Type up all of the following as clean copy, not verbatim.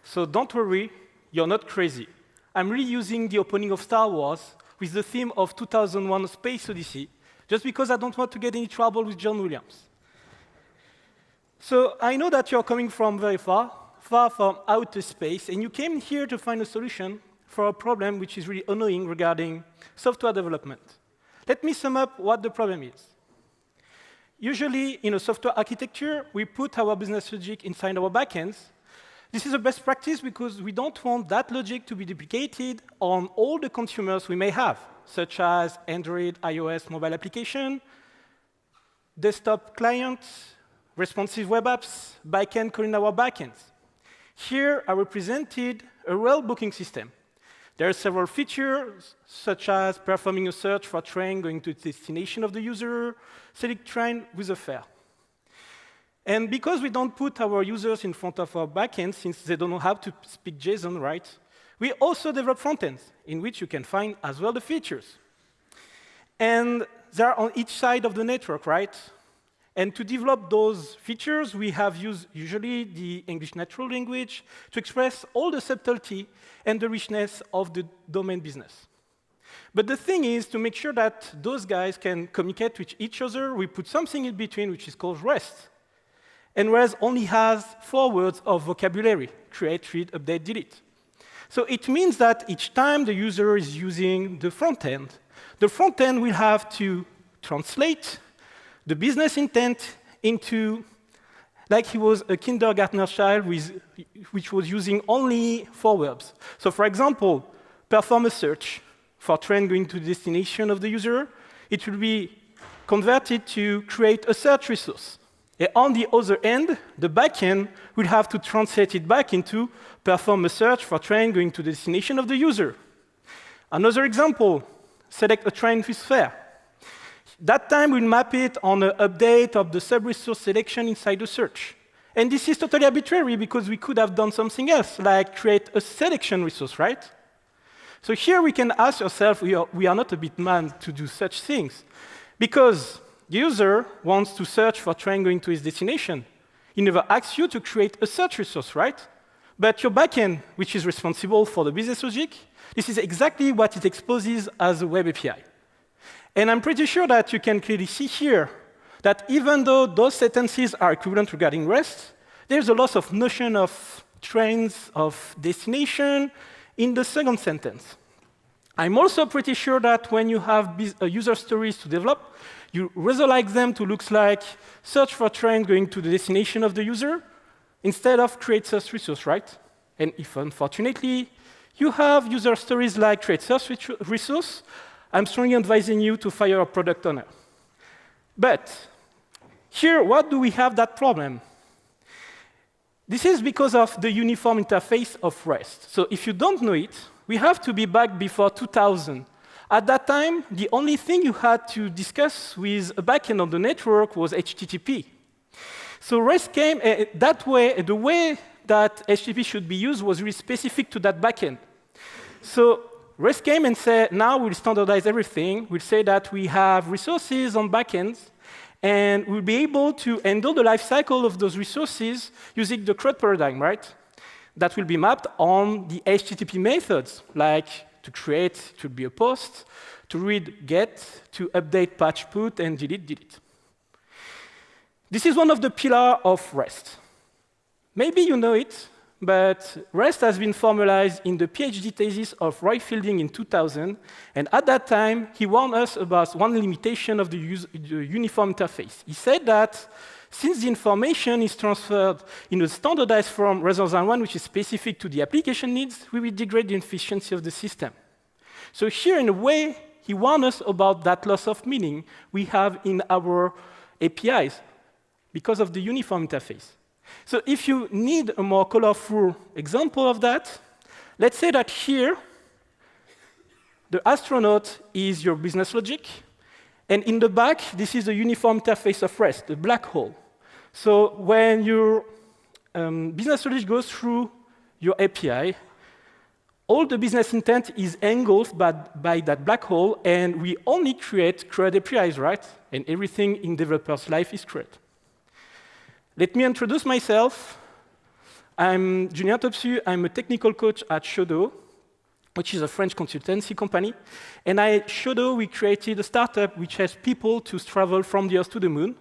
So don't worry, you're not crazy. I'm reusing the opening of Star Wars with the theme of 2001: A Space Odyssey, just because I don't want to get in trouble with John Williams. So I know that you're coming from very far from outer space, and you came here to find a solution for a problem which is really annoying regarding software development. Let me sum up what the problem is. Usually, in a software architecture, we put our business logic inside our backends. This is a best practice because we don't want that logic to be duplicated on all the consumers we may have, such as Android, iOS, mobile application, desktop clients, responsive web apps, backend calling our backends. Here, I represented a real booking system. There are several features, such as performing a search for a train going to the destination of the user, select train with a fare. And because we don't put our users in front of our backend, since they don't know how to speak JSON, right, we also develop frontends, in which you can find as well the features. And they're on each side of the network, right? And to develop those features, we have used usually the English natural language to express all the subtlety and the richness of the domain business. But the thing is, to make sure that those guys can communicate with each other, we put something in between, which is called REST. And REST only has 4 words of vocabulary: create, read, update, delete. So it means that each time the user is using the front end will have to translate the business intent into, like he was a kindergartner child which was using only 4 verbs. So for example, perform a search for train going to the destination of the user. It will be converted to create a search resource. And on the other end, the backend will have to translate it back into perform a search for train going to the destination of the user. Another example, select a train with fare. That time, we'll map it on an update of the sub-resource selection inside the search. And this is totally arbitrary because we could have done something else, like create a selection resource, right? So here we can ask ourselves, we are not a bit mad to do such things. Because the user wants to search for train going to his destination. He never asks you to create a search resource, right? But your backend, which is responsible for the business logic, this is exactly what it exposes as a web API. And I'm pretty sure that you can clearly see here that even though those sentences are equivalent regarding REST, there's a loss of notion of trains, of destination in the second sentence. I'm also pretty sure that when you have user stories to develop, you resolve them to look like search for train going to the destination of the user instead of create search resource, right? And if unfortunately you have user stories like create search resource, I'm strongly advising you to fire a product owner. But here, what do we have that problem? This is because of the uniform interface of REST. So if you don't know it, we have to be back before 2000. At that time, the only thing you had to discuss with a backend on the network was HTTP. So REST came that way, the way that HTTP should be used was really specific to that backend. So REST came and said, now we'll standardize everything. We'll say that we have resources on backends, and we'll be able to handle the life cycle of those resources using the CRUD paradigm, right? That will be mapped on the HTTP methods, like to create, to be a post, to read, get, to update, patch, put, and delete. This is one of the pillars of REST. Maybe you know it, but REST has been formalized in the PhD thesis of Roy Fielding in 2000, and at that time, he warned us about one limitation of the uniform interface. He said that since the information is transferred in a standardized form rather than one which is specific to the application needs, we will degrade the efficiency of the system. So here, in a way, he warned us about that loss of meaning we have in our APIs because of the uniform interface. So if you need a more colorful example of that, let's say that here, the astronaut is your business logic, and in the back, this is the uniform interface of REST, the black hole. So when your business logic goes through your API, all the business intent is engulfed by that black hole, and we only create CRUD APIs, right? And everything in developer's life is CRUD. Let me introduce myself. I'm Julien Topçu. I'm a technical coach at Shodo, which is a French consultancy company. And at Shodo, we created a startup which has people to travel from the Earth to the Moon.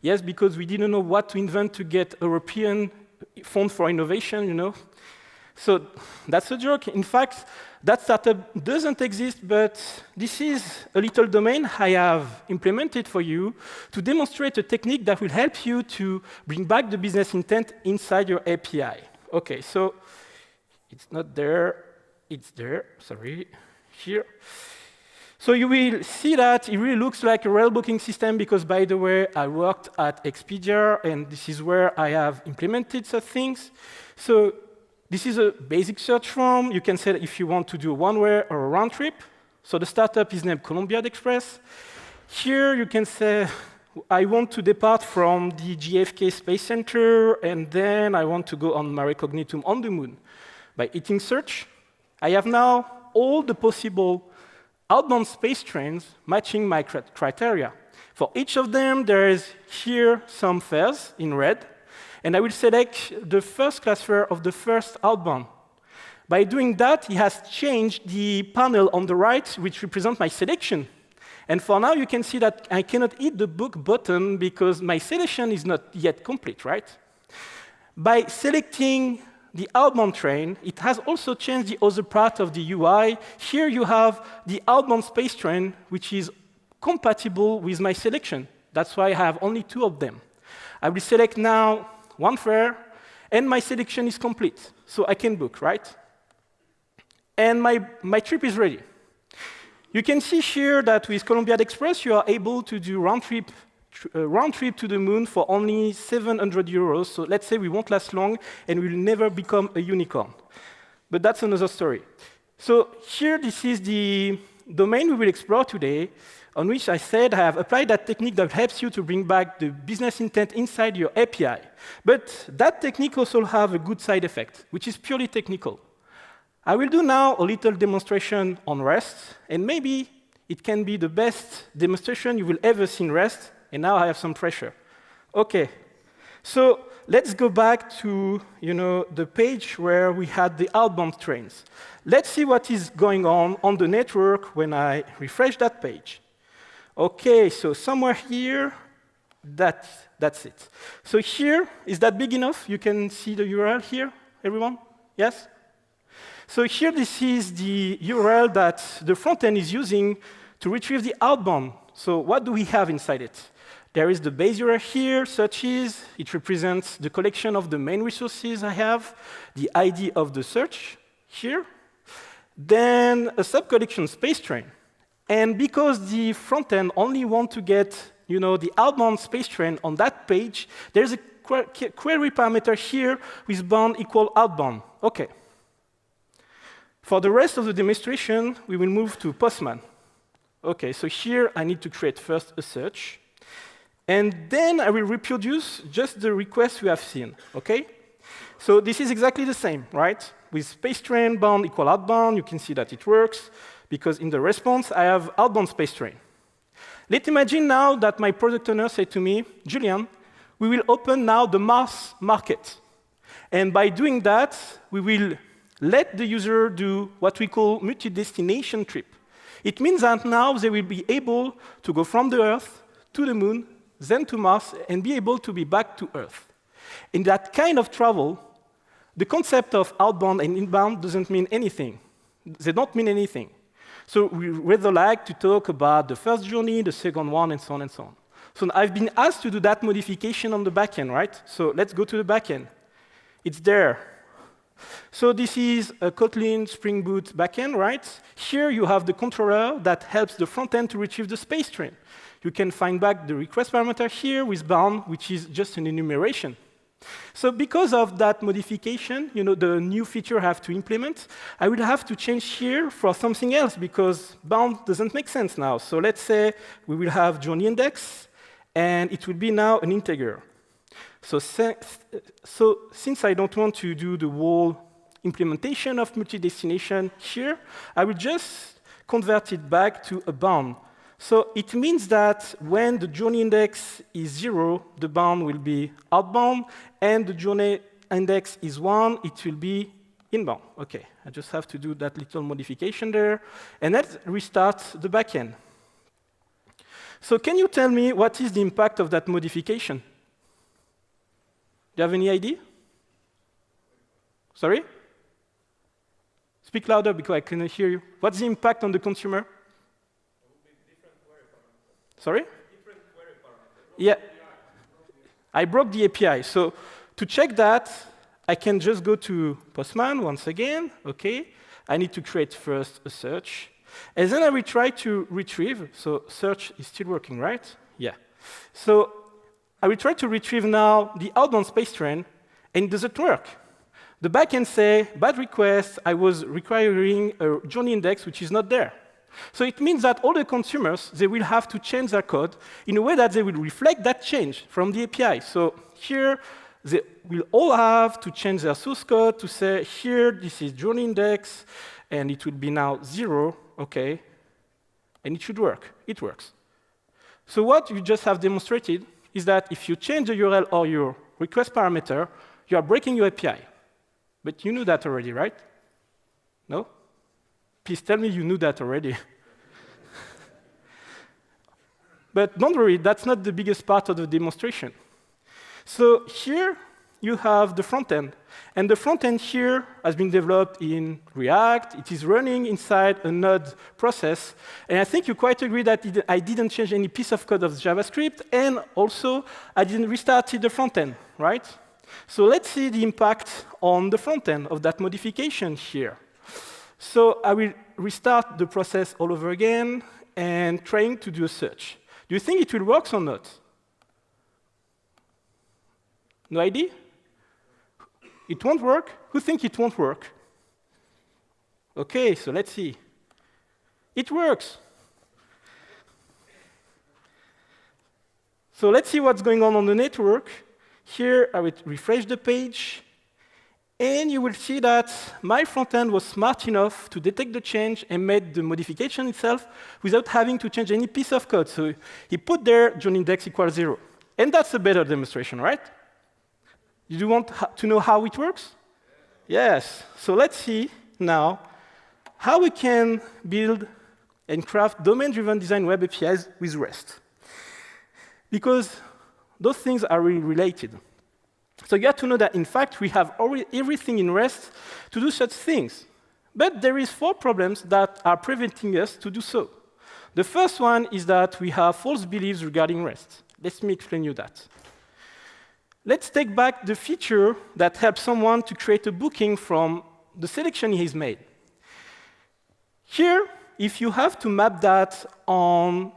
Yes, because we didn't know what to invent to get European fund for innovation, you know. So that's a joke. In fact, that startup doesn't exist, but this is a little domain I have implemented for you to demonstrate a technique that will help you to bring back the business intent inside your API. OK, so it's not there. It's there. Sorry, here. So you will see that it really looks like a rail booking system because, by the way, I worked at Expedia, and this is where I have implemented such things. So this is a basic search form. You can say if you want to do a one-way or a round trip. So the startup is named Columbia Express. Here you can say, I want to depart from the JFK Space Center, and then I want to go on Mare Cognitum on the Moon. By hitting search, I have now all the possible outbound space trains matching my criteria. For each of them, there is here some fares in red, and I will select the first class fare of the first outbound. By doing that, it has changed the panel on the right, which represents my selection. And for now, you can see that I cannot hit the book button because my selection is not yet complete, right? By selecting the outbound train, it has also changed the other part of the UI. Here you have the outbound space train, which is compatible with my selection. That's why I have only 2 of them. I will select now one fare, and my selection is complete. So I can book, right? And my trip is ready. You can see here that with Columbia Express, you are able to do round trip to the Moon for only 700 euros. So let's say we won't last long, and we'll never become a unicorn. But that's another story. So here, this is the domain we will explore today, on which I said I have applied that technique that helps you to bring back the business intent inside your API. But that technique also has a good side effect, which is purely technical. I will do now a little demonstration on REST, and maybe it can be the best demonstration you will ever see in REST. And now I have some pressure. OK, so let's go back to the page where we had the outbound trains. Let's see what is going on the network when I refresh that page. OK, so somewhere here, that's it. So here, is that big enough? You can see the URL here, everyone? Yes? So here, this is the URL that the front end is using to retrieve the outbound. So what do we have inside it? There is the base URL here, such as it represents the collection of the main resources I have, the ID of the search here, then a sub-collection space train. And because the front end only want to get the outbound space train on that page, there's a query parameter here with bound equal outbound. OK. For the rest of the demonstration, we will move to Postman. OK, so here I need to create first a search. And then I will reproduce just the request we have seen, OK? So this is exactly the same, right? With space train bound equal outbound, you can see that it works, because in the response, I have outbound space train. Let's imagine now that my product owner said to me, Julien, we will open now the Mars market. And by doing that, we will let the user do what we call multi-destination trip. It means that now they will be able to go from the Earth to the Moon, then to Mars, and be able to be back to Earth. In that kind of travel, the concept of outbound and inbound doesn't mean anything. They don't mean anything. So we rather like to talk about the first journey, the second one, and so on and so on. So I've been asked to do that modification on the backend, right? So let's go to the backend. It's there. So this is a Kotlin Spring Boot backend, right? Here you have the controller that helps the front end to retrieve the space train. You can find back the request parameter here with bound, which is just an enumeration. So because of that modification, the new feature I have to implement, I will have to change here for something else, because bound doesn't make sense now. So let's say we will have journey index, and it will be now an integer. So since I don't want to do the whole implementation of multi-destination here, I will just convert it back to a bound. So it means that when the journey index is 0, the bound will be outbound, and the journey index is 1, it will be inbound. OK, I just have to do that little modification there. And let's restart the backend. So can you tell me what is the impact of that modification? Do you have any idea? Sorry? Speak louder because I cannot hear you. What's the impact on the consumer? Sorry? Yeah. I broke the API. So to check that, I can just go to Postman once again. OK. I need to create first a search. And then I will try to retrieve. So search is still working, right? Yeah. So I will try to retrieve now the outbound space train, and it doesn't work. The backend say, bad request, I was requiring a journey index which is not there. So it means that all the consumers, they will have to change their code in a way that they will reflect that change from the API. So here, they will all have to change their source code to say, here, this is journey index, and it will be now 0, OK. And it should work. It works. So what you just have demonstrated is that if you change the URL or your request parameter, you are breaking your API. But you knew that already, right? No? Please tell me you knew that already. But don't worry, that's not the biggest part of the demonstration. So here you have the front end. And the front end here has been developed in React. It is running inside a Node process. And I think you quite agree that I didn't change any piece of code of JavaScript. And also, I didn't restart the front end, right? So let's see the impact on the front end of that modification here. So I will restart the process all over again and trying to do a search. Do you think it will work or not? No idea? It won't work? Who thinks it won't work? OK, so let's see. It works. So let's see what's going on the network. Here, I will refresh the page. And you will see that my front end was smart enough to detect the change and made the modification itself without having to change any piece of code. So he put there journey index equals 0. And that's a better demonstration, right? You want to know how it works? Yes. So let's see now how we can build and craft domain-driven design web APIs with REST. Because those things are really related. So you have to know that, in fact, we have already everything in REST to do such things. But there is 4 problems that are preventing us to do so. The first one is that we have false beliefs regarding REST. Let me explain you that. Let's take back the feature that helps someone to create a booking from the selection he's made. Here, if you have to map that on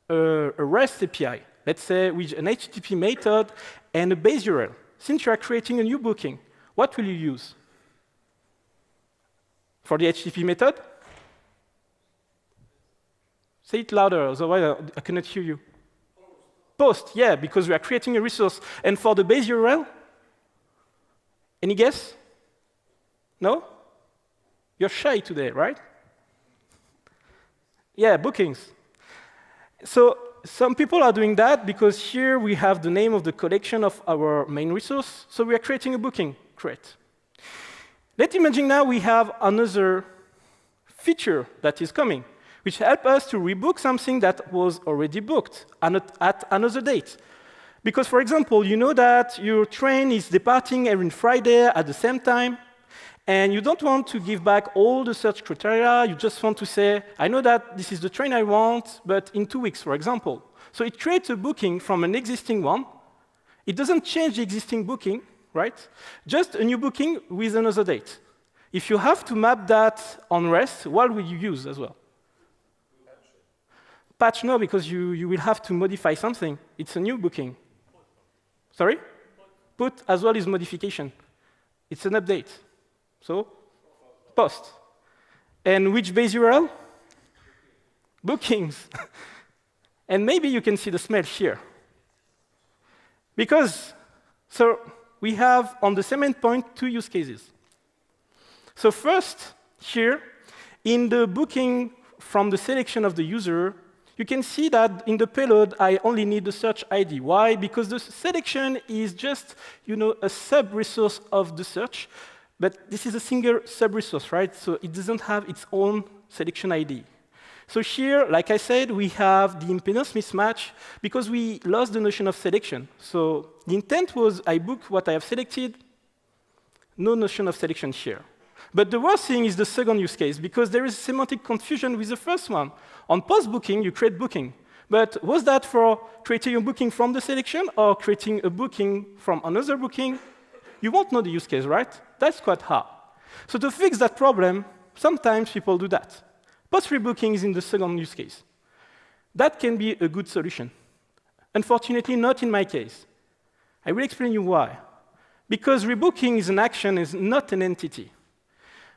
a REST API, let's say with an HTTP method and a base URL, since you are creating a new booking, what will you use? For the HTTP method? Say it louder, otherwise I cannot hear you. Post, yeah, because we are creating a resource. And for the base URL? Any guess? No? You're shy today, right? Yeah, bookings. So some people are doing that because here we have the name of the collection of our main resource. So we are creating a booking. Great. Let's imagine now we have another feature that is coming, which helps us to rebook something that was already booked at another date. Because, for example, you know that your train is departing every Friday at the same time, and you don't want to give back all the search criteria. You just want to say, I know that this is the train I want, but in 2 weeks, for example. So it creates a booking from an existing one. It doesn't change the existing booking, right? Just a new booking with another date. If you have to map that on REST, what will you use as well? Patch, no, because you will have to modify something. It's a new booking. Sorry? Put as well as modification. It's an update. So, post. And which base URL? Bookings. And maybe you can see the smell here. Because, so we have on the same endpoint 2 use cases. So first, here, in the booking from the selection of the user, you can see that in the payload, I only need the search ID. Why? Because the selection is just a sub-resource of the search. But this is a single sub-resource, right? So it doesn't have its own selection ID. So here, like I said, we have the impedance mismatch because we lost the notion of selection. So the intent was I book what I have selected, no notion of selection here. But the worst thing is the second use case, because there is semantic confusion with the first one. On post-booking, you create booking. But was that for creating a booking from the selection or creating a booking from another booking? You won't know the use case, right? That's quite hard. So to fix that problem, sometimes people do that. Post-rebooking is in the second use case. That can be a good solution. Unfortunately, not in my case. I will explain you why. Because rebooking is an action, is not an entity.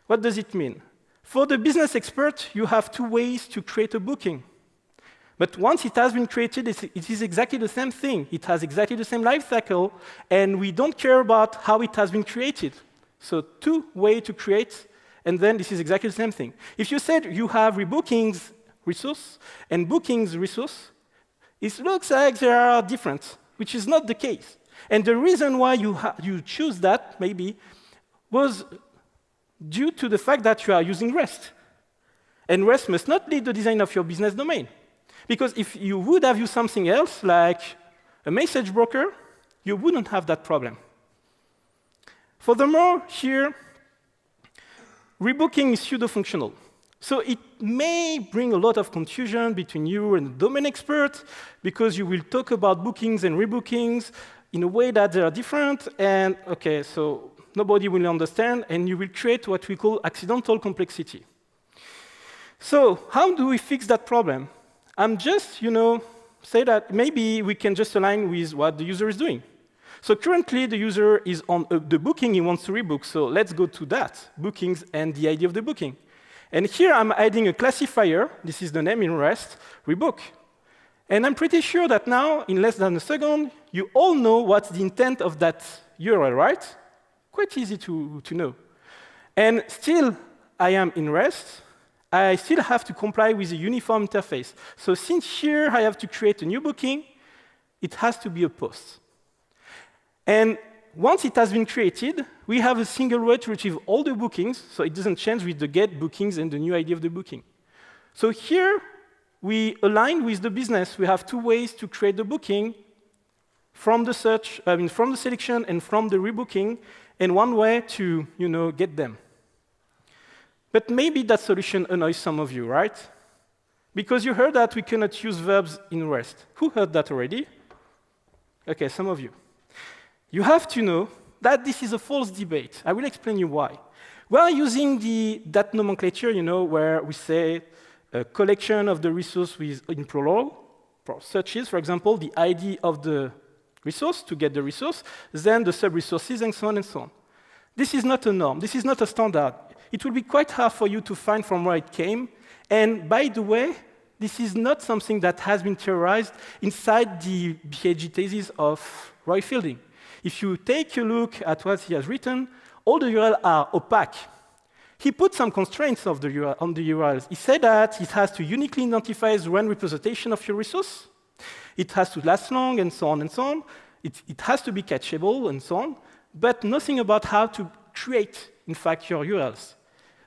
What does it mean? For the business expert, you have two ways to create a booking. But once it has been created, it is exactly the same thing. It has exactly the same life cycle, and we don't care about how it has been created. So two ways to create, and then this is exactly the same thing. If you said you have rebookings resource and bookings resource, it looks like they are different, which is not the case. And the reason why you choose that, maybe, was due to the fact that you are using REST. And REST must not lead the design of your business domain. Because if you would have used something else, like a message broker, you wouldn't have that problem. Furthermore, here, rebooking is pseudo-functional. So it may bring a lot of confusion between you and the domain expert, because you will talk about bookings and rebookings in a way that they are different, and OK, so nobody will understand, and you will create what we call accidental complexity. So how do we fix that problem? I'm just, say that maybe we can just align with what the user is doing. So currently, the user is on the booking he wants to rebook. So let's go to that, bookings and the ID of the booking. And here, I'm adding a classifier. This is the name in REST, rebook. And I'm pretty sure that now, in less than a second, you all know what's the intent of that URL, right? Quite easy to know. And still, I am in REST. I still have to comply with a uniform interface. So since here I have to create a new booking, it has to be a post. And once it has been created, we have a single way to retrieve all the bookings, so it doesn't change with the get bookings and the new ID of the booking. So here, we align with the business. We have two ways to create the booking from the search, from the selection and from the rebooking, and one way to, get them. But maybe that solution annoys some of you, right? Because you heard that we cannot use verbs in REST. Who heard that already? OK, some of you. You have to know that this is a false debate. I will explain you why. We are using that nomenclature, where we say a collection of the resource in plural, for searches, for example, the ID of the resource to get the resource, then the sub-resources, and so on and so on. This is not a norm. This is not a standard. It will be quite hard for you to find from where it came. And by the way, this is not something that has been theorized inside the PhD thesis of Roy Fielding. If you take a look at what he has written, all the URLs are opaque. He put some constraints on the URLs. He said that it has to uniquely identify the run representation of your resource. It has to last long, and so on and so on. It has to be cacheable, and so on. But nothing about how to create, in fact, your URLs.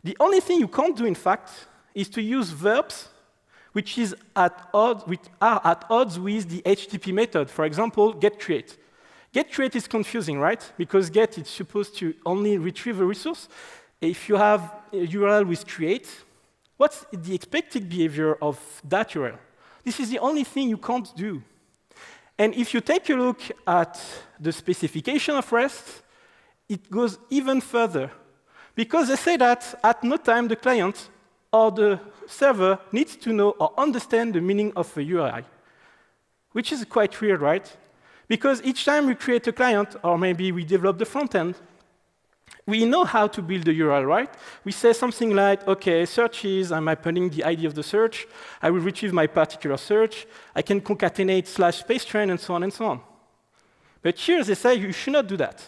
The only thing you can't do, in fact, is to use verbs which are at odds with the HTTP method. For example, getCreate. GetCreate is confusing, right? Because get is supposed to only retrieve a resource. If you have a URL with create, what's the expected behavior of that URL? This is the only thing you can't do. And if you take a look at the specification of REST, it goes even further. Because they say that at no time the client or the server needs to know or understand the meaning of a URI, which is quite weird, right? Because each time we create a client, or maybe we develop the front end, we know how to build the URL, right? We say something like, OK, searches, I'm appending the ID of the search. I will retrieve my particular search. I can concatenate /spacetrain, and so on and so on. But here they say you should not do that.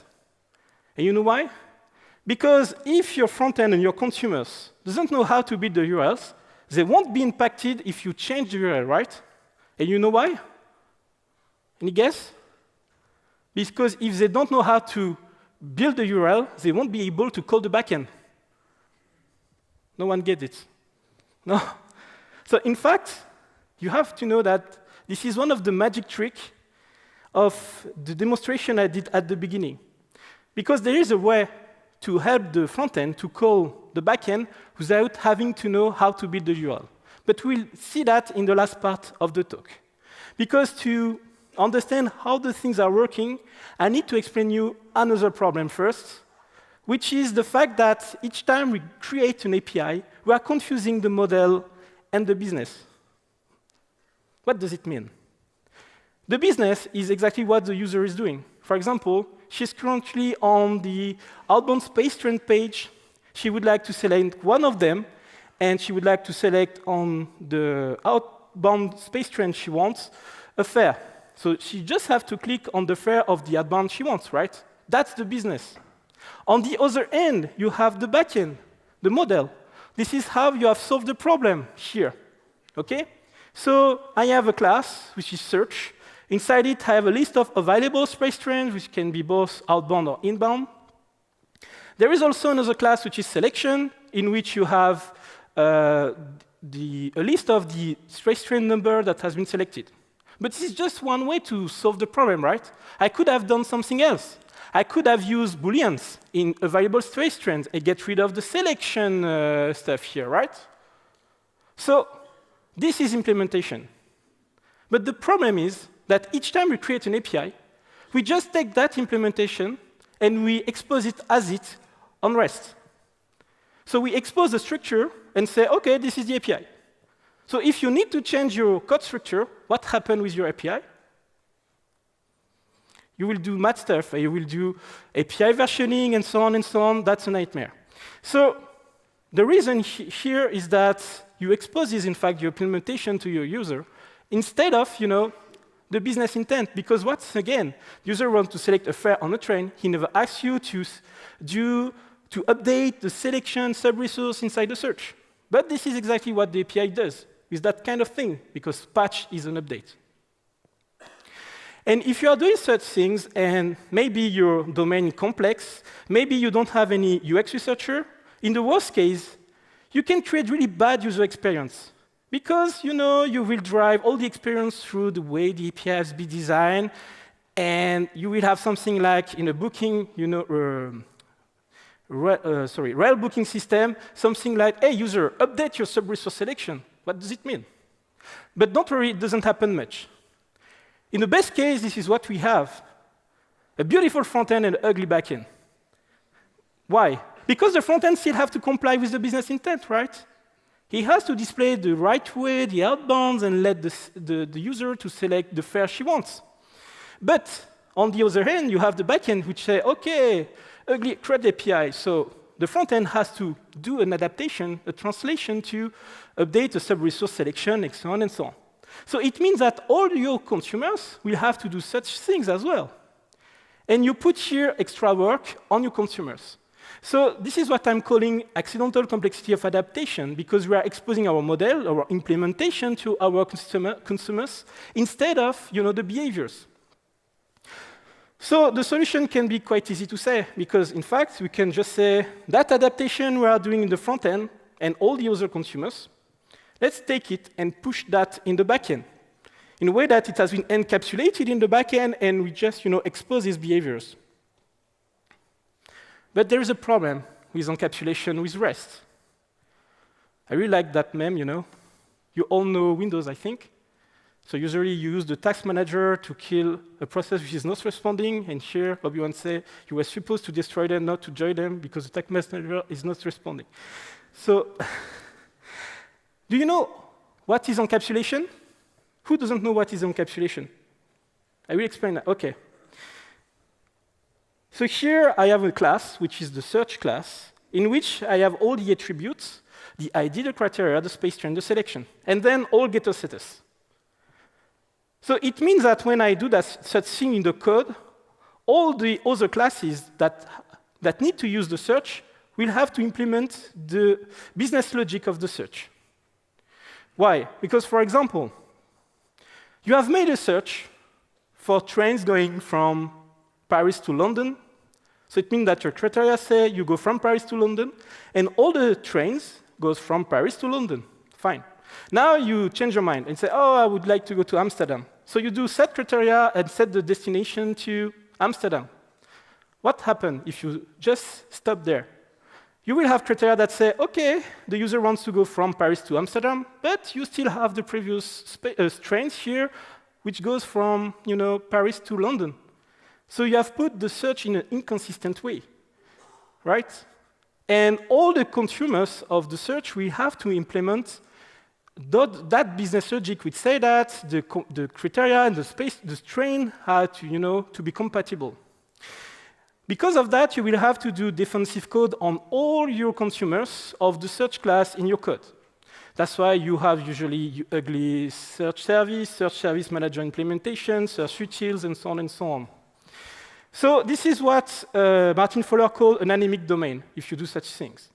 And you know why? Because if your front end and your consumers doesn't know how to build the URLs, they won't be impacted if you change the URL, right? And you know why? Any guess? Because if they don't know how to build the URL, they won't be able to call the backend. No one gets it. No. So in fact, you have to know that this is one of the magic tricks of the demonstration I did at the beginning. Because there is a way to help the front end to call the backend without having to know how to build the URL. But we'll see that in the last part of the talk. Because to understand how the things are working, I need to explain you another problem first, which is the fact that each time we create an API, we are confusing the model and the business. What does it mean? The business is exactly what the user is doing. For example, she's currently on the outbound space train page. She would like to select one of them, and she would like to select on the outbound space train she wants a fare. So she just has to click on the fare of the outbound she wants, right? That's the business. On the other end, you have the backend, the model. This is how you have solved the problem here, okay? So I have a class, which is search. Inside it, I have a list of available space trains, which can be both outbound or inbound. There is also another class, which is selection, in which you have a list of the space train number that has been selected. But this is just one way to solve the problem, right? I could have done something else. I could have used booleans in available space trains and get rid of the selection stuff here, right? So this is implementation. But the problem is that each time we create an API, we just take that implementation and we expose it as it on REST. So we expose the structure and say, OK, this is the API. So if you need to change your code structure, what happens with your API? You will do mad stuff. You will do API versioning and so on and so on. That's a nightmare. So the reason here is that you expose, in fact, your implementation to your user instead of, the business intent. Because once again, user wants to select a fare on a train. He never asks you to update the selection sub-resource inside the search. But this is exactly what the API does with that kind of thing, because patch is an update. And if you are doing such things, and maybe your domain is complex, maybe you don't have any UX researcher, in the worst case, you can create really bad user experience. Because, you will drive all the experience through the way the API has been designed, and you will have something like in a booking, rail booking system, something like, hey, user, update your sub-resource selection. What does it mean? But don't worry, it doesn't happen much. In the best case, this is what we have. A beautiful front-end and an ugly back-end. Why? Because the front-end still have to comply with the business intent, right? He has to display the right way, the outbounds, and let the user to select the fare she wants. But on the other hand, you have the back-end which say, OK, ugly CRUD API. So the front-end has to do an adaptation, a translation to update a sub-resource selection, and so on and so on. So it means that all your consumers will have to do such things as well. And you put here extra work on your consumers. So this is what I'm calling accidental complexity of adaptation, because we are exposing our model, our implementation to our consumers, instead of the behaviors. So the solution can be quite easy to say, because in fact, we can just say that adaptation we are doing in the front end and all the other consumers, let's take it and push that in the backend in a way that it has been encapsulated in the backend, and we just expose these behaviors. But there is a problem with encapsulation with REST. I really like that meme, You all know Windows, I think. So usually you use the task manager to kill a process which is not responding, and here Obi-Wan says you were supposed to destroy them, not to join them, because the task manager is not responding. So do you know what is encapsulation? Who doesn't know what is encapsulation? I will explain that. OK. So here I have a class, which is the search class, in which I have all the attributes, the ID, the criteria, the space train, the selection, and then all getter status. So it means that when I do such thing in the code, all the other classes that need to use the search will have to implement the business logic of the search. Why? Because, for example, You have made a search for trains going from Paris to London. So it means that your criteria say you go from Paris to London, and all the trains goes from Paris to London. Fine. Now you change your mind and say, oh, I would like to go to Amsterdam. So you do set criteria and set the destination to Amsterdam. What happens if you just stop there? You will have criteria that say, OK, the user wants to go from Paris to Amsterdam, but you still have the previous trains here, which goes from Paris to London. So you have put the search in an inconsistent way, right? And all the consumers of the search will have to implement that business logic which say that the criteria and the train had to be compatible. Because of that, you will have to do defensive code on all your consumers of the search class in your code. That's why you have usually ugly search service manager implementation, search utils, and so on and so on. So this is what Martin Fowler called an anemic domain, if you do such things.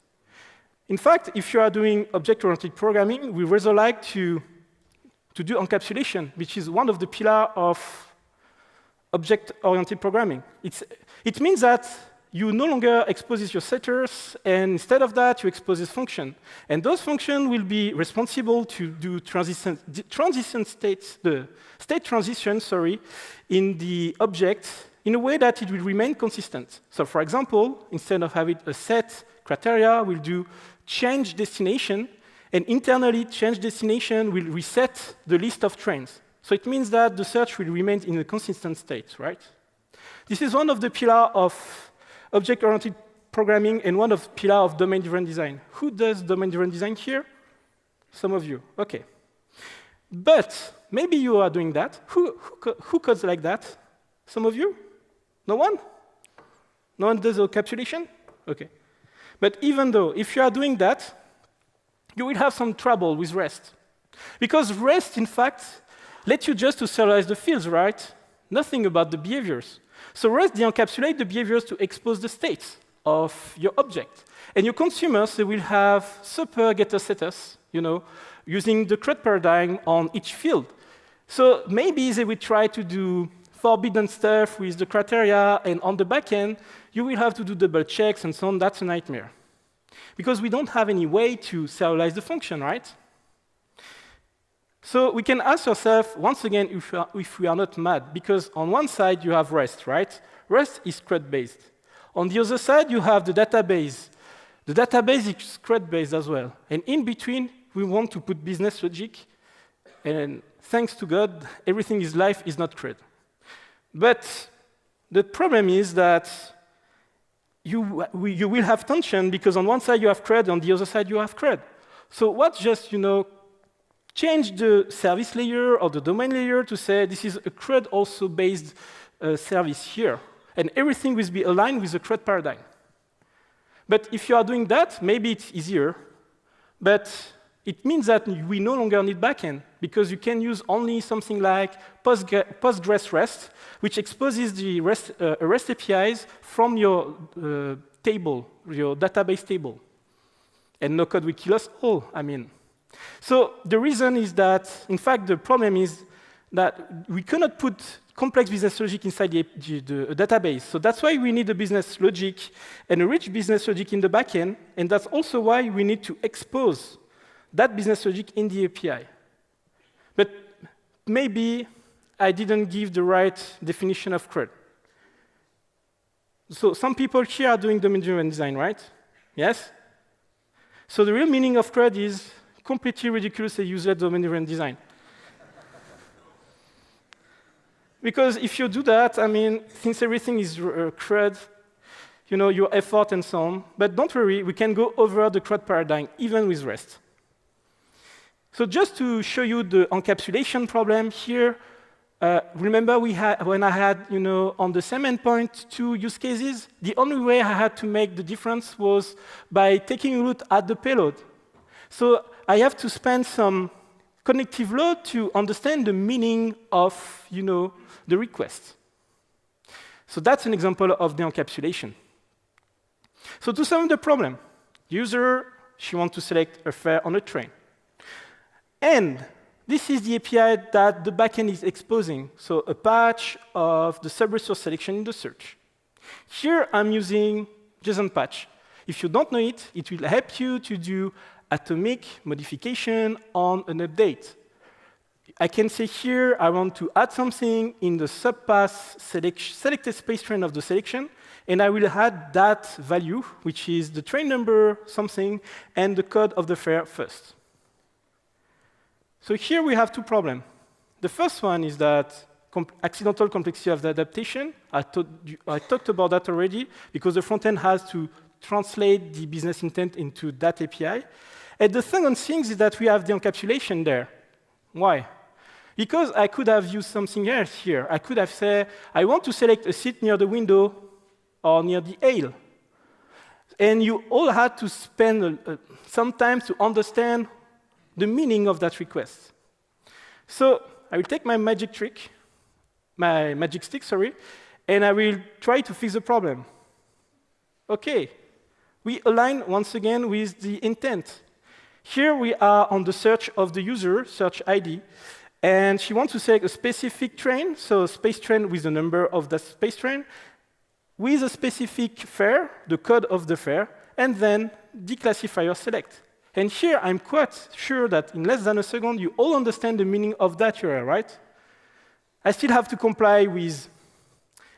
In fact, if you are doing object-oriented programming, we rather like to do encapsulation, which is one of the pillars of object-oriented programming. It means that you no longer expose your setters, and instead of that, you expose this function. And those functions will be responsible to do state transition, in the object in a way that it will remain consistent. So for example, instead of having a set criteria, we'll do change destination, and internally change destination will reset the list of trains. So it means that the search will remain in a consistent state, right? This is one of the pillars of object-oriented programming and one of the pillars of domain-driven design. Who does domain-driven design here? Some of you, OK. But maybe you are doing that. Who codes like that? Some of you? No one? No one does encapsulation? OK. But even though, if you are doing that, you will have some trouble with REST. Because REST, in fact, lets you just to serialize the fields, right? Nothing about the behaviors. So REST de-encapsulates the behaviors to expose the states of your object. And your consumers, they will have super getter setters, using the CRUD paradigm on each field. So maybe they will try to do forbidden stuff with the criteria, and on the back end, you will have to do double checks and so on. That's a nightmare. Because we don't have any way to serialize the function, right? So we can ask ourselves, once again, if we are not mad, because on one side, you have REST, right? REST is CRUD-based. On the other side, you have the database. The database is CRUD-based as well. And in between, we want to put business logic. And thanks to God, everything in life is not CRUD. But the problem is that you will have tension, because on one side, you have CRUD, on the other side, you have CRUD. So what just, change the service layer or the domain layer to say this is a CRUD also based service here. And everything will be aligned with the CRUD paradigm. But if you are doing that, maybe it's easier. But it means that we no longer need backend, because you can use only something like Postgres REST, which exposes the REST APIs from your table, your database table. And no code will kill us all, So the reason is that, in fact, the problem is that we cannot put complex business logic inside the database. So that's why we need a business logic and a rich business logic in the backend. And that's also why we need to expose that business logic in the API. But maybe I didn't give the right definition of CRUD. So some people here are doing domain-driven design, right? Yes? So the real meaning of CRUD is completely ridiculous and useless domain-driven design. Because if you do that, since everything is CRUD, your effort and so on, but don't worry, we can go over the CRUD paradigm, even with REST. So just to show you the encapsulation problem here, remember when I had, on the same endpoint, 2 use cases? The only way I had to make the difference was by taking a look at the payload. So I have to spend some cognitive load to understand the meaning of, the request. So that's an example of the encapsulation. So to solve the problem, user, she wants to select a fare on a train. And This is the API that the backend is exposing, so a patch of the sub-resource selection in the search. Here, I'm using JSON patch. If you don't know it, it will help you to do atomic modification on an update. I can say here, I want to add something in the subpass selected space train of the selection, and I will add that value, which is the train number, something, and the code of the fare first. So here we have two problems. The first one is that accidental complexity of the adaptation. I talked about that already, because the front end has to translate the business intent into that API. And the second thing is that we have the encapsulation there. Why? Because I could have used something else here. I could have said, I want to select a seat near the window or near the aisle. And you all had to spend some time to understand the meaning of that request. So I will take my magic stick, and I will try to fix the problem. OK, we align once again with the intent. Here we are on the search of the user, search ID, and she wants to select a specific train, so a space train with the number of the space train, with a specific fare, the code of the fare, and then the classifier select. And here, I'm quite sure that in less than a second, you all understand the meaning of that URL, right? I still have to comply with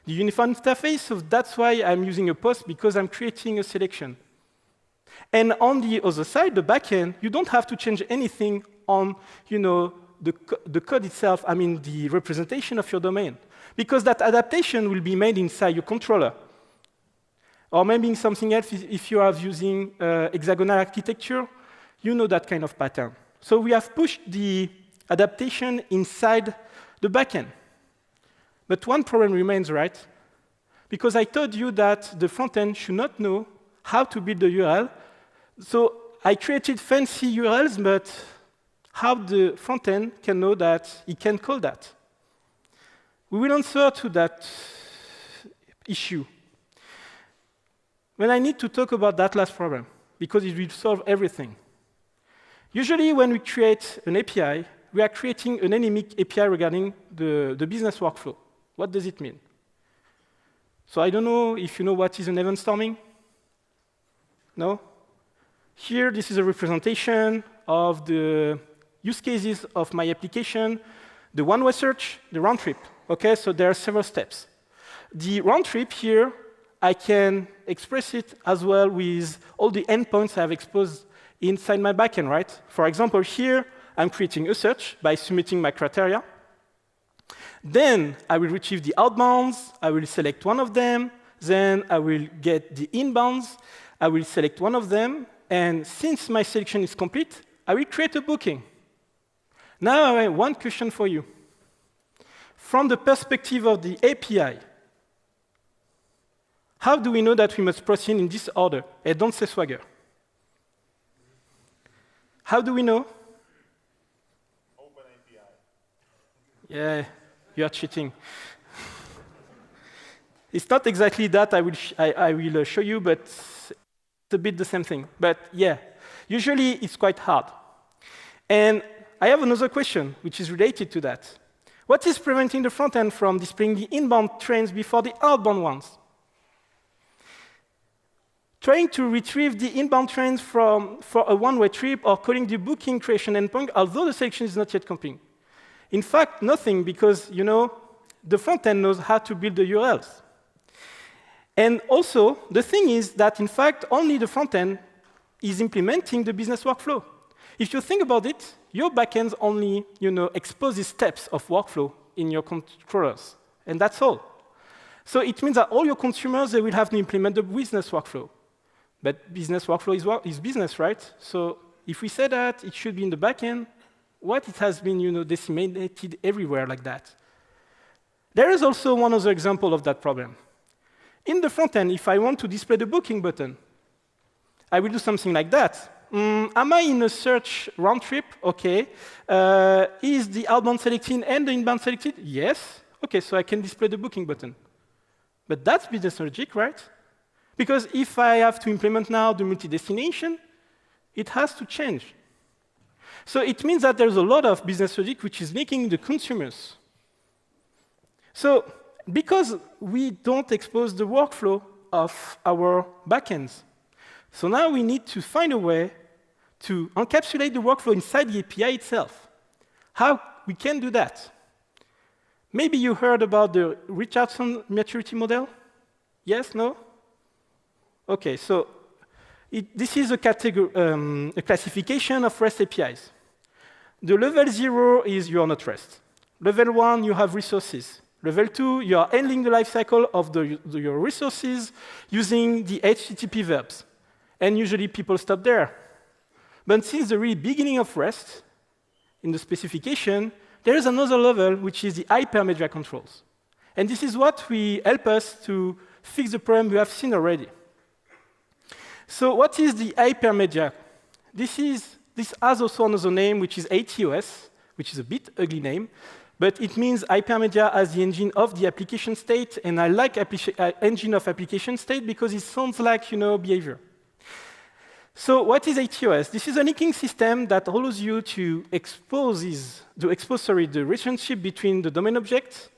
the uniform interface, so that's why I'm using a post, because I'm creating a selection. And on the other side, the backend, you don't have to change anything on the code itself, I mean the representation of your domain, because that adaptation will be made inside your controller. Or maybe something else, if you are using hexagonal architecture, you know that kind of pattern. So we have pushed the adaptation inside the backend. But one problem remains, right? Because I told you that the front end should not know how to build the URL. So I created fancy URLs, but how the front end can know that it can call that? We will answer to that issue when I need to talk about that last problem, because it will solve everything. Usually, when we create an API, we are creating an anemic API regarding the business workflow. What does it mean? So I don't know if you know what is an event storming. No? Here, this is a representation of the use cases of my application, the one-way search, the round trip. OK, so there are several steps. The round trip here, I can express it as well with all the endpoints I have exposed inside my backend, right? For example, here, I'm creating a search by submitting my criteria. Then I will retrieve the outbounds. I will select one of them. Then I will get the inbounds. I will select one of them. And since my selection is complete, I will create a booking. Now, I have one question for you. From the perspective of the API, how do we know that we must proceed in this order? And don't say Swagger. How do we know? Open API. Yeah, you are cheating. It's not exactly that I will show you, but it's a bit the same thing. But yeah, usually it's quite hard. And I have another question, which is related to that. What is preventing the front end from displaying the inbound trains before the outbound ones? Trying to retrieve the inbound trains for a one-way trip or calling the booking creation endpoint, although the selection is not yet complete. In fact, nothing, because the front end knows how to build the URLs. And also, the thing is that, in fact, only the front end is implementing the business workflow. If you think about it, your backends only exposes steps of workflow in your controllers, and that's all. So it means that all your consumers, they will have to implement the business workflow. But business workflow is business, right? So if we say that it should be in the backend, what it has been disseminated everywhere like that. There is also one other example of that problem. In the front end, if I want to display the booking button, I will do something like that. Am I in a search round trip? OK. Is the outbound selected and the inbound selected? Yes. OK, so I can display the booking button. But that's business logic, right? Because if I have to implement now the multi-destination, it has to change. So it means that there's a lot of business logic which is linking the consumers. So because we don't expose the workflow of our backends, so now we need to find a way to encapsulate the workflow inside the API itself. How we can do that? Maybe you heard about the Richardson maturity model? Yes? No? OK, so this is a classification of REST APIs. The level 0 is you are not REST. Level 1, you have resources. Level 2, you are handling the lifecycle of your resources using the HTTP verbs. And usually people stop there. But since the really beginning of REST, in the specification, there is another level, which is the hypermedia controls. And this is what will help us to fix the problem we have seen already. So what is the hypermedia? This has also another name, which is HATEOAS, which is a bit ugly name. But it means hypermedia as the engine of the application state. And I like engine of application state because it sounds like behavior. So what is HATEOAS? This is a linking system that allows you to expose the relationship between the domain object,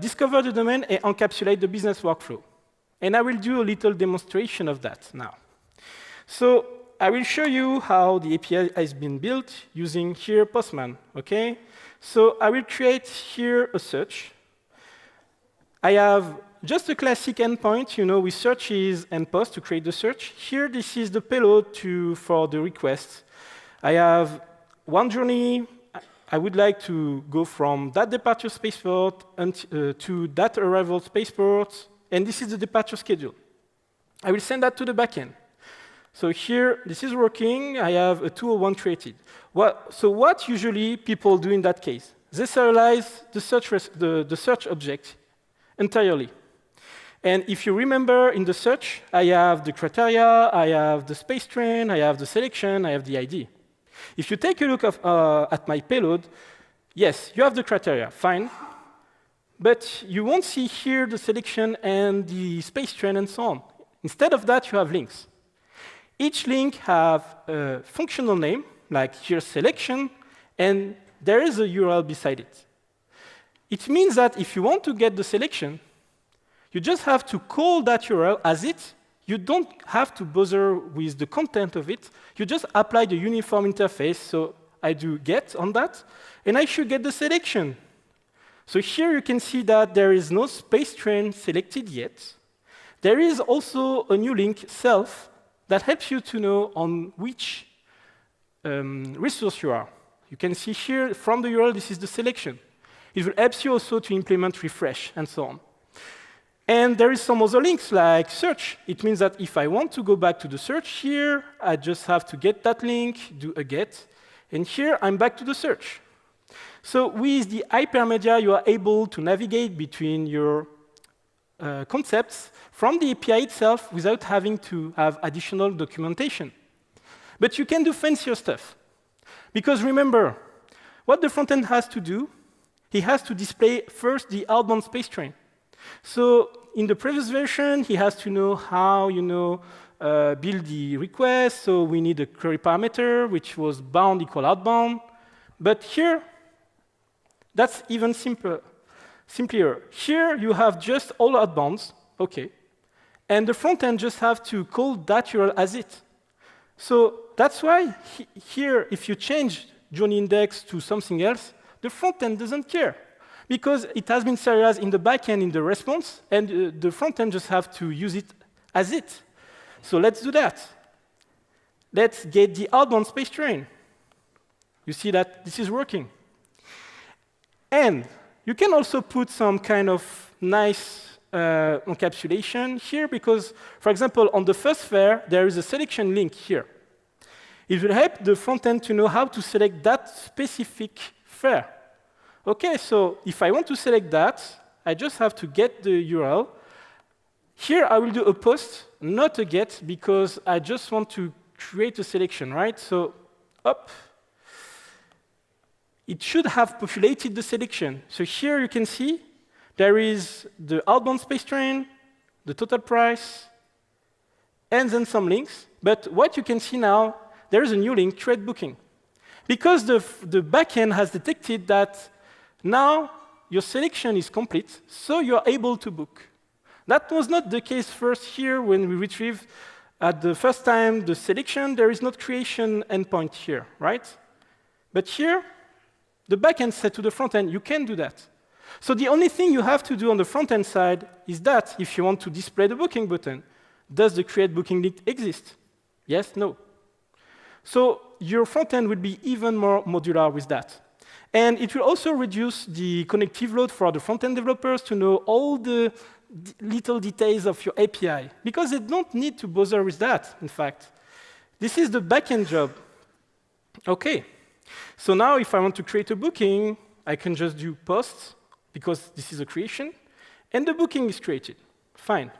discover the domain, and encapsulate the business workflow. And I will do a little demonstration of that now. So I will show you how the API has been built using here Postman. Okay? So I will create here a search. I have just a classic endpoint, with searches and post to create the search. Here, this is the payload for the request. I have one journey. I would like to go from that departure spaceport to that arrival spaceport. And this is the departure schedule. I will send that to the backend. So here, this is working. I have a 201 created. So what usually people do in that case? They serialize the search object entirely. And if you remember, in the search, I have the criteria, I have the space train, I have the selection, I have the ID. If you take a look at my payload, yes, you have the criteria, fine. But you won't see here the selection and the space train and so on. Instead of that, you have links. Each link has a functional name, like here selection, and there is a URL beside it. It means that if you want to get the selection, you just have to call that URL as it. You don't have to bother with the content of it. You just apply the uniform interface. So I do get on that, and I should get the selection. So here you can see that there is no space train selected yet. There is also a new link, self, that helps you to know on which resource you are. You can see here from the URL, this is the selection. It will help you also to implement refresh and so on. And there is some other links like search. It means that if I want to go back to the search here, I just have to get that link, do a get, and here I'm back to the search. So with the hypermedia, you are able to navigate between your concepts from the API itself without having to have additional documentation. But you can do fancier stuff. Because remember, what the front end has to do, he has to display first the outbound space train. So in the previous version, he has to know how build the request. So we need a query parameter, which was bound equal outbound. But here, that's even simpler. Here, you have just all outbounds, OK. And the front end just have to call that URL as it. So that's why here, if you change journey index to something else, the front end doesn't care. Because it has been serialized in the backend in the response, and the front end just have to use it as it. So let's do that. Let's get the outbound space train. You see that this is working. And you can also put some kind of nice encapsulation here, because, for example, on the first fare, there is a selection link here. It will help the front end to know how to select that specific fare. OK, so if I want to select that, I just have to get the URL. Here, I will do a post, not a get, because I just want to create a selection, right? So up. It should have populated the selection. So here you can see there is the outbound space train, the total price, and then some links. But what you can see now, there is a new link, trade booking. Because the backend has detected that now your selection is complete, so you're able to book. That was not the case first here when we retrieved at the first time the selection. There is not creation endpoint here, right? But here, the backend said to the front end, you can do that. So the only thing you have to do on the front end side is that if you want to display the booking button, does the create booking link exist? Yes, no. So your front end will be even more modular with that. And it will also reduce the connective load for the front end developers to know all the little details of your API, because they don't need to bother with that, in fact. This is the backend job. OK. So now if I want to create a booking, I can just do post, because this is a creation, and the booking is created. Fine.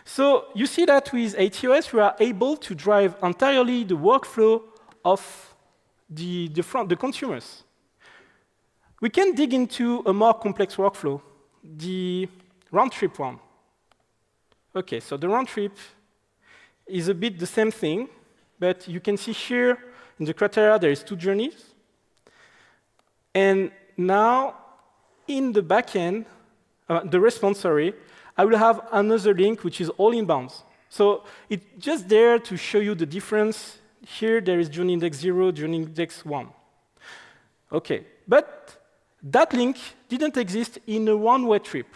So you see that with HATEOAS, we are able to drive entirely the workflow of the consumers. We can dig into a more complex workflow, the round-trip one. OK, so the round-trip is a bit the same thing, but you can see here in the criteria there is 2 journeys. And now, in the backend, the response, sorry, I will have another link which is all inbounds. So it's just there to show you the difference. Here there is journey index 0, journey index 1. OK, but that link didn't exist in a one-way trip.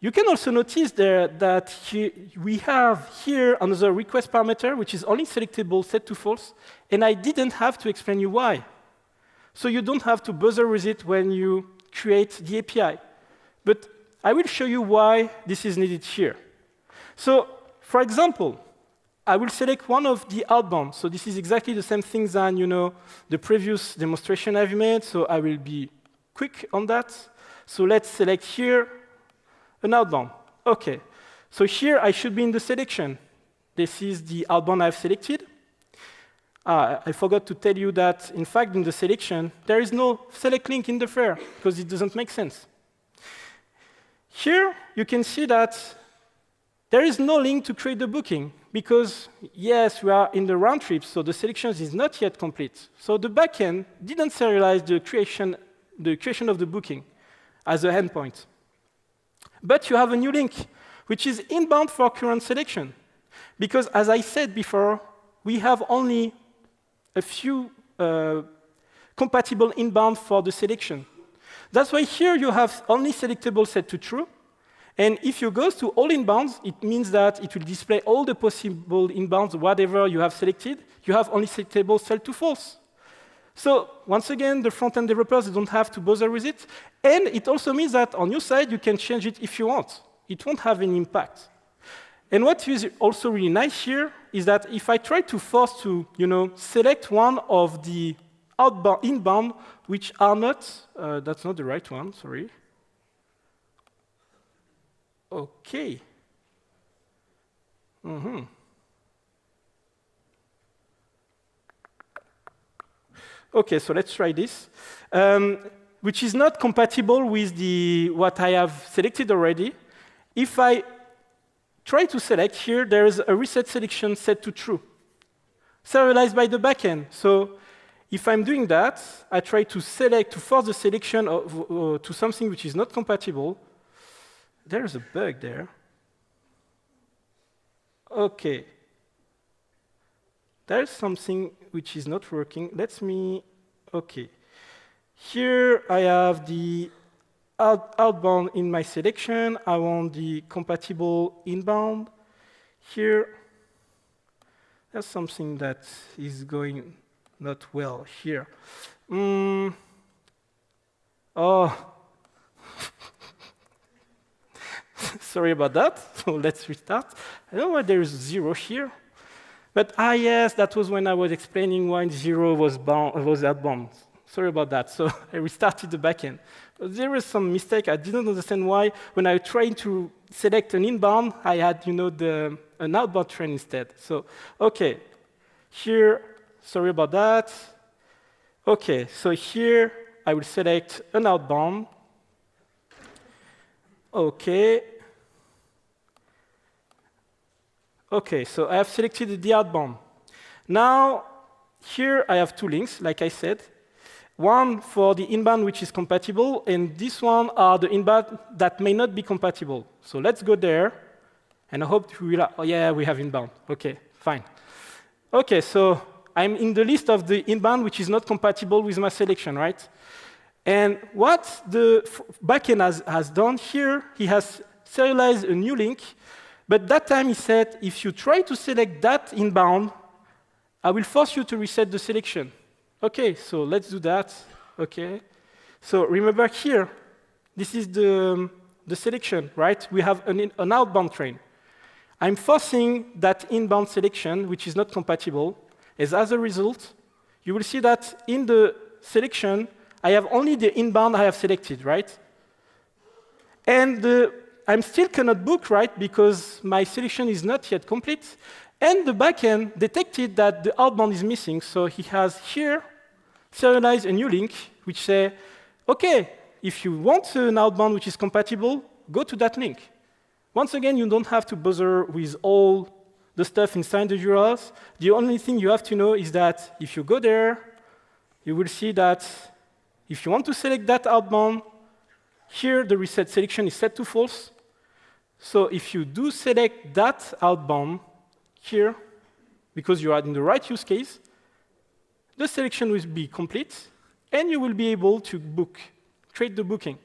You can also notice there that we have here another request parameter, which is only selectable set to false, and I didn't have to explain you why. So you don't have to bother with it when you create the API. But I will show you why this is needed here. So for example, I will select one of the outbound. So this is exactly the same thing than the previous demonstration I've made, so I will be quick on that. So let's select here an outbound. OK. So here I should be in the selection. This is the outbound I've selected. I forgot to tell you that, in fact, in the selection, there is no select link in the fare, because it doesn't make sense. Here, you can see that there is no link to create the booking, because, yes, we are in the round trip, so the selection is not yet complete. So the backend didn't serialize the creation of the booking as an endpoint. But you have a new link, which is inbound for current selection. Because, as I said before, we have only a few compatible inbound for the selection. That's why here you have only selectable set to true. And if you go to all inbounds, it means that it will display all the possible inbounds, whatever you have selected. You have only selectable set to false. So once again, the front-end developers don't have to bother with it. And it also means that on your side, you can change it if you want. It won't have any impact. And what is also really nice here is that if I try to force to select one of the outbound, inbound, which are not, that's not the right one, sorry. OK. OK, so let's try this, which is not compatible with what I have selected already. If I try to select here, there is a reset selection set to true, serialized by the backend. So if I'm doing that, I try to force the selection to something which is not compatible. There's a bug there. OK. There's something which is not working. OK. Here I have the outbound in my selection. I want the compatible inbound. Here, there's something that is going not well here. Oh. Sorry about that. So let's restart. I don't know why there is 0 here. But yes, that was when I was explaining why 0 was outbound. Sorry about that. So I restarted the backend. But there was some mistake. I didn't understand why. When I tried to select an inbound, I had an outbound train instead. So OK. Here, sorry about that. OK, so here I will select an outbound. OK. OK, so I have selected the outbound. Now, here I have two links, like I said. One for the inbound, which is compatible, and this one are the inbound that may not be compatible. So let's go there, and I hope we will. Oh yeah, we have inbound. OK, fine. OK, so I'm in the list of the inbound which is not compatible with my selection, right? And what the backend has done here, he has serialized a new link, but that time he said, if you try to select that inbound, I will force you to reset the selection. OK, so let's do that. OK. So remember here, this is the selection, right? We have an outbound train. I'm forcing that inbound selection, which is not compatible. As a result, you will see that in the selection, I have only the inbound I have selected, right? And I'm still cannot book, right, because my selection is not yet complete. And the backend detected that the outbound is missing, so he has here serialized a new link which says, OK, if you want an outbound which is compatible, go to that link. Once again, you don't have to bother with all the stuff inside the URLs. The only thing you have to know is that if you go there, you will see that if you want to select that outbound, here the reset selection is set to false. So if you do select that outbound here, because you are in the right use case, the selection will be complete, and you will be able to create the booking.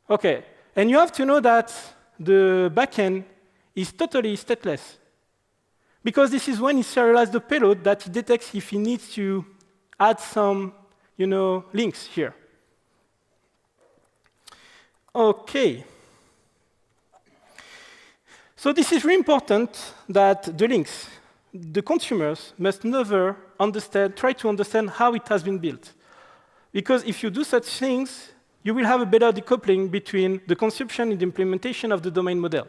OK, and you have to know that the backend is totally stateless, because this is when he serializes the payload that he detects if he needs to add some links here. OK. So this is really important that the links, the consumers must never try to understand how it has been built. Because if you do such things, you will have a better decoupling between the consumption and the implementation of the domain model.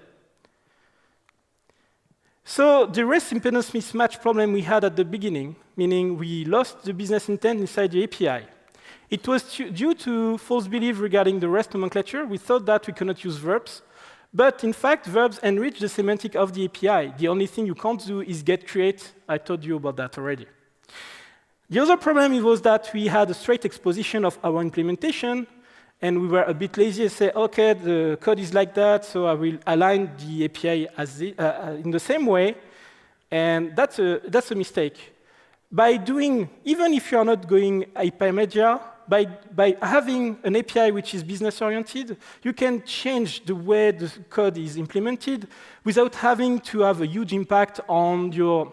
So the REST impedance mismatch problem we had at the beginning, meaning we lost the business intent inside the API, it was due to false belief regarding the REST nomenclature. We thought that we cannot use verbs. But in fact, verbs enrich the semantic of the API. The only thing you can't do is get create. I told you about that already. The other problem was that we had a straight exposition of our implementation, and we were a bit lazy and say, OK, the code is like that, so I will align the API in the same way. And that's a mistake. By doing, even if you are not going API media, by having an API which is business-oriented, you can change the way the code is implemented without having to have a huge impact on your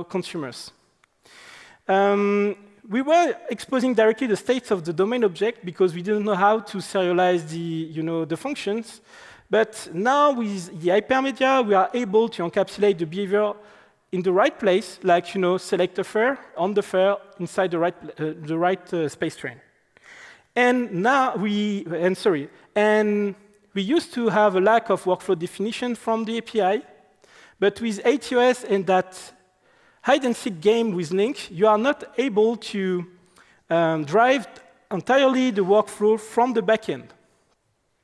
consumers. We were exposing directly the states of the domain object because we didn't know how to serialize the functions. But now with the hypermedia, we are able to encapsulate the behavior in the right place, like select a fare on the fare inside the right space train. And now we used to have a lack of workflow definition from the API, but with HATEOAS and that hide-and-seek game with Link, you are not able to drive entirely the workflow from the backend.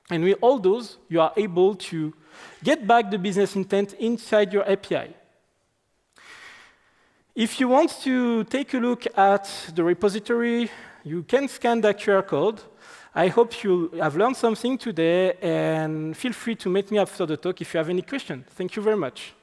And with all those, you are able to get back the business intent inside your API. If you want to take a look at the repository, you can scan that QR code. I hope you have learned something today, and feel free to meet me after the talk if you have any questions. Thank you very much.